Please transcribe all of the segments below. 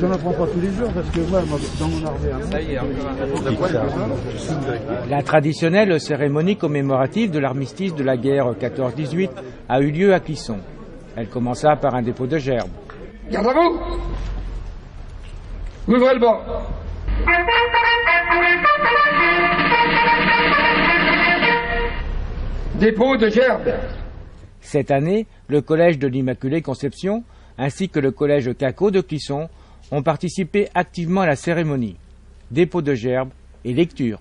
Je n'en prends pas tous les jours parce que moi, dans mon armée, La traditionnelle cérémonie commémorative de l'armistice de la guerre 14-18 a eu lieu à Clisson. Elle commença par un dépôt de gerbes. Garde à vous! Ouvrez le banc! Dépôt de gerbes. Cette année, le collège de l'Immaculée Conception ainsi que le collège Caco de Clisson ont participé activement à la cérémonie. Dépôt de gerbes et lecture.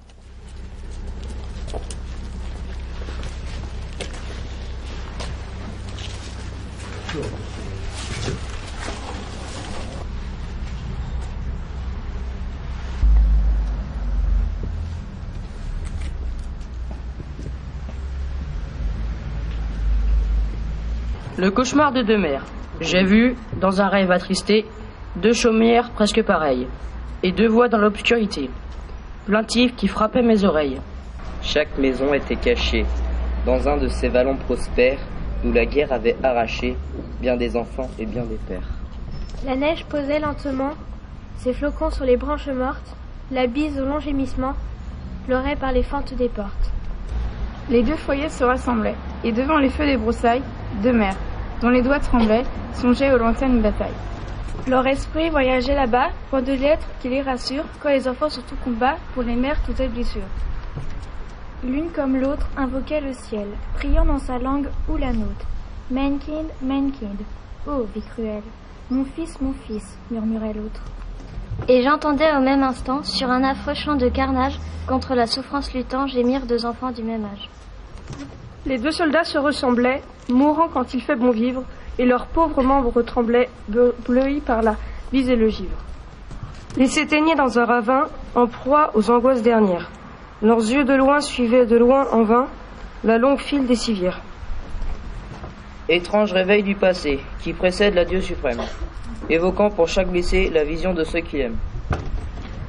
Le cauchemar de deux mères. J'ai vu, dans un rêve attristé, deux chaumières presque pareilles, et deux voix dans l'obscurité, plaintives qui frappaient mes oreilles. Chaque maison était cachée, dans un de ces vallons prospères, où la guerre avait arraché bien des enfants et bien des pères. La neige posait lentement ses flocons sur les branches mortes, la bise au long gémissement pleurait par les fentes des portes. Les deux foyers se rassemblaient, et devant les feux des broussailles, deux mères, dont les doigts tremblaient, songeaient aux lointaines batailles. Leur esprit voyageait là-bas, point de lettres qui les rassurent, quand les enfants sont tout combat, pour les mères toutes les blessures. L'une comme l'autre invoquait le ciel, priant dans sa langue ou la nôtre. Mein Kind, oh vie cruelle, mon fils, murmurait l'autre. Et j'entendais au même instant, sur un affreux champ de carnage, contre la souffrance luttant, gémir deux enfants du même âge. Les deux soldats se ressemblaient, mourant quand il fait bon vivre, et leurs pauvres membres tremblaient, bleuis par la bise et le givre. Ils s'éteignaient dans un ravin, en proie aux angoisses dernières. Leurs yeux de loin suivaient de loin en vain la longue file des civières. Étrange réveil du passé, qui précède l'adieu suprême, évoquant pour chaque blessé la vision de ceux qu'il aime.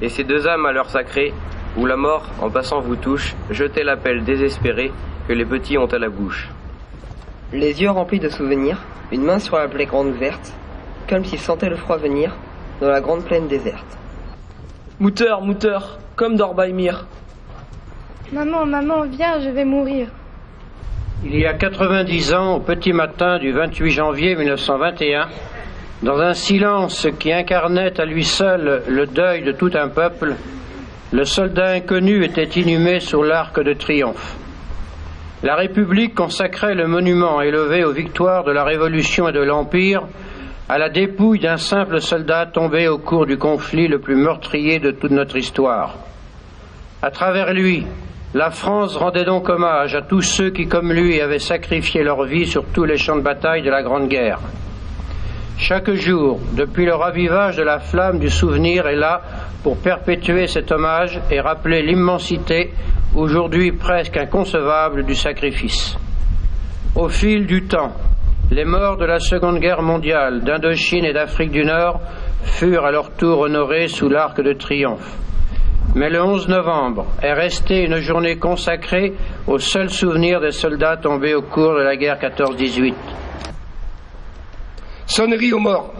Et ces deux âmes à l'heure sacrée, où la mort, en passant, vous touche, jetez l'appel désespéré que les petits ont à la bouche. Les yeux remplis de souvenirs, une main sur la plaie grande ouverte, comme s'il sentait le froid venir dans la grande plaine déserte. Mouteur, comme d'Orbaïmir. Maman, viens, je vais mourir. Il y a 90 ans, au petit matin du 28 janvier 1921, dans un silence qui incarnait à lui seul le deuil de tout un peuple, le soldat inconnu était inhumé sous l'arc de triomphe. La République consacrait le monument élevé aux victoires de la Révolution et de l'Empire à la dépouille d'un simple soldat tombé au cours du conflit le plus meurtrier de toute notre histoire. À travers lui, la France rendait donc hommage à tous ceux qui, comme lui, avaient sacrifié leur vie sur tous les champs de bataille de la Grande Guerre. Chaque jour, depuis le ravivage de la flamme du souvenir, est là pour perpétuer cet hommage et rappeler l'immensité, aujourd'hui presque inconcevable, du sacrifice. Au fil du temps, les morts de la Seconde Guerre mondiale, d'Indochine et d'Afrique du Nord furent à leur tour honorés sous l'arc de triomphe. Mais le 11 novembre est resté une journée consacrée au seul souvenir des soldats tombés au cours de la guerre 14-18. Sonnerie aux morts.